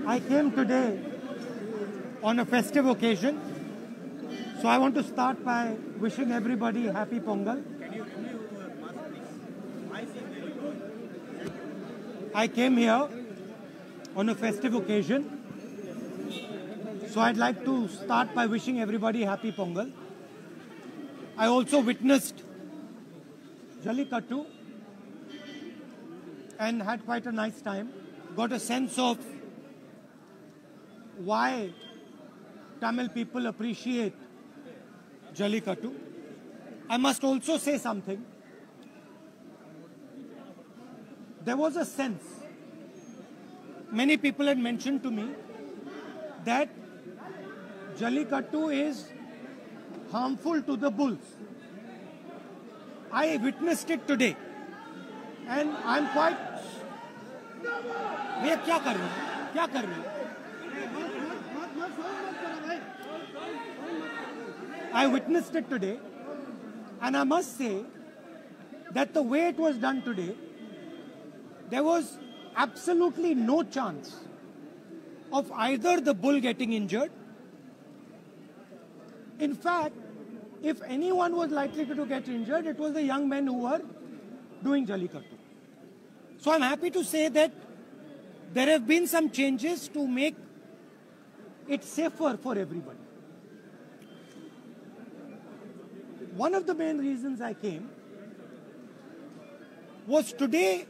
I came today on a festive occasion, so I want to start by wishing everybody happy Pongal. I came here on a festive occasion, so I'd like to start by wishing everybody happy Pongal. I also witnessed Jallikattu and had quite a nice time. Got a sense of why Tamil people appreciate Jallikattu. I must also say something. There was a sense, many people had mentioned to me that Jallikattu is harmful to the bulls. I witnessed it today and I'm quite... भैया क्या कर रहे हैं? क्या कर रहे हैं? I witnessed it today and I must say that the way it was done today, there was absolutely no chance of either the bull getting injured. In fact, if anyone was likely to get injured, it was the young men who were doing Jallikattu. So I'm happy to say that there have been some changes to make it safer for everybody. One of the main reasons I came was today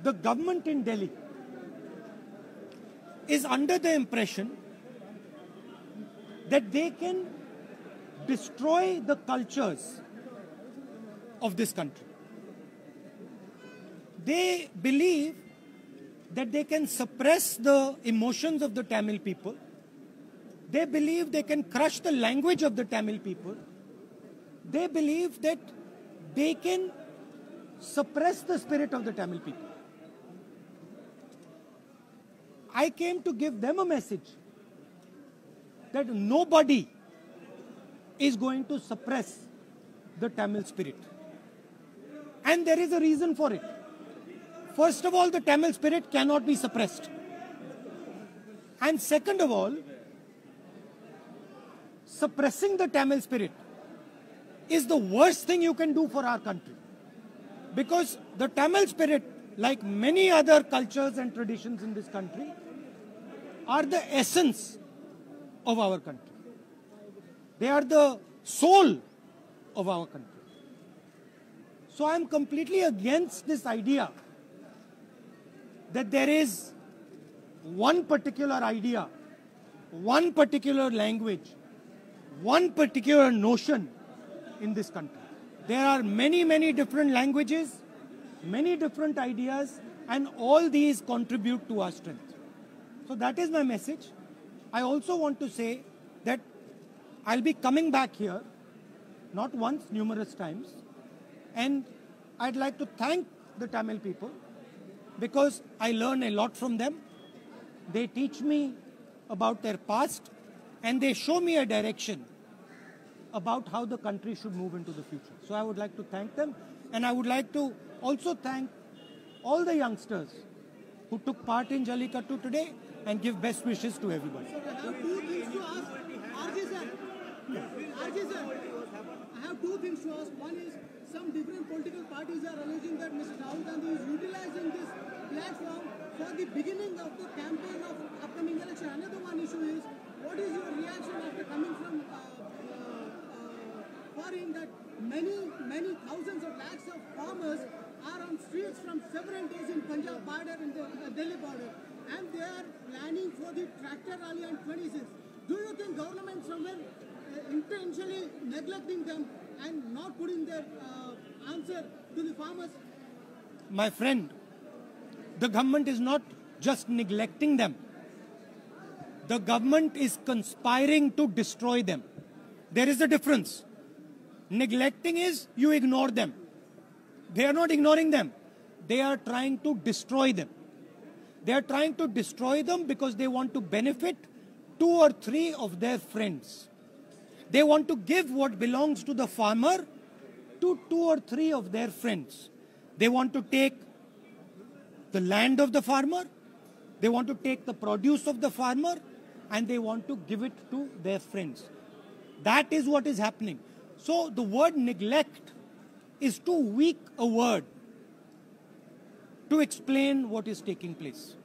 the government in Delhi is under the impression that they can destroy the cultures of this country. They believe that they can suppress the emotions of the Tamil people. They believe they can crush the language of the Tamil people. They believe that they can suppress the spirit of the Tamil people. I came to give them a message that nobody is going to suppress the Tamil spirit. And there is a reason for it. First of all, the Tamil spirit cannot be suppressed. And second of all, suppressing the Tamil spirit is the worst thing you can do for our country. Because the Tamil spirit, like many other cultures and traditions in this country, are the essence of our country. They are the soul of our country. So I am completely against this idea that there is one particular idea, one particular language, one particular notion in this country. There are many, many different languages, many different ideas, and all these contribute to our strength. So that is my message. I also want to say that I'll be coming back here, not once, numerous times, and I'd like to thank the Tamil people because I learn a lot from them. They teach me about their past and they show me a direction about how the country should move into the future. So I would like to thank them, and I would like to also thank all the youngsters who took part in Jallikattu today and give best wishes to everybody. I have two things to ask. RJ sir, I have two things to ask. One is, some different political parties are alleging that Mr. Rahul Gandhi is utilizing this platform for the beginning of the campaign of upcoming election. Another one issue is, what is your reaction after coming from foreign that many thousands of lakhs of farmers are on streets from several days in Punjab border and the Delhi border, and they are planning for the tractor rally on 26th. Do you think government somewhere intentionally neglecting them and not putting their answer to the farmers? My friend, the government is not just neglecting them. The government is conspiring to destroy them. There is a difference. Neglecting is you ignore them. They are not ignoring them. They are trying to destroy them. They are trying to destroy them because they want to benefit 2 or 3 of their friends. They want to give what belongs to the farmer to 2 or 3 of their friends. They want to take the land of the farmer They want to take the produce of the farmer and they want to give it to their friends. That is what is happening. So the word neglect is too weak a word to explain what is taking place.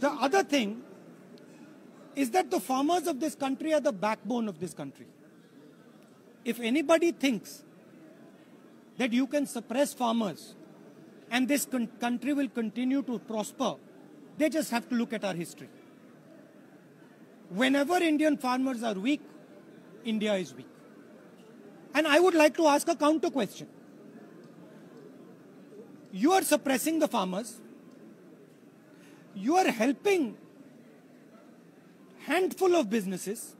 The other thing is that the farmers of this country are the backbone of this country. If anybody thinks that you can suppress farmers and this country will continue to prosper, they just have to look at our history. Whenever Indian farmers are weak, India is weak. And I would like to ask a counter question. You are suppressing the farmers. You are helping handful of businesses.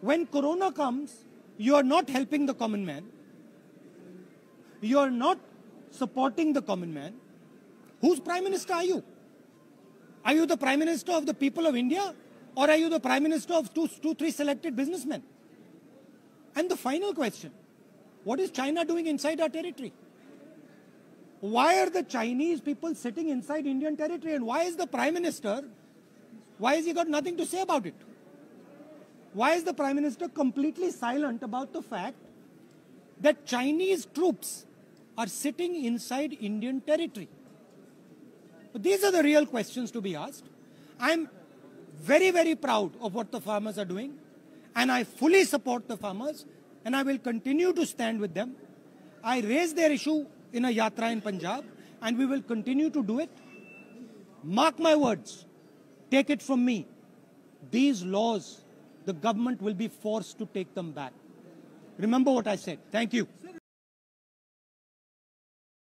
When Corona comes, you are not helping the common man. You are not supporting the common man. Whose Prime Minister are you? Are you the Prime Minister of the people of India? Or are you the Prime Minister of two, three selected businessmen? And the final question, what is China doing inside our territory? Why are the Chinese people sitting inside Indian territory? And why is the Prime Minister, why has he got nothing to say about it? Why is the Prime Minister completely silent about the fact that Chinese troops are sitting inside Indian territory? But these are the real questions to be asked. I'm very, very proud of what the farmers are doing. And I fully support the farmers. And I will continue to stand with them. I raised their issue in a yatra in Punjab. And we will continue to do it. Mark my words. Take it from me. These laws, the government will be forced to take them back. Remember what I said. Thank you.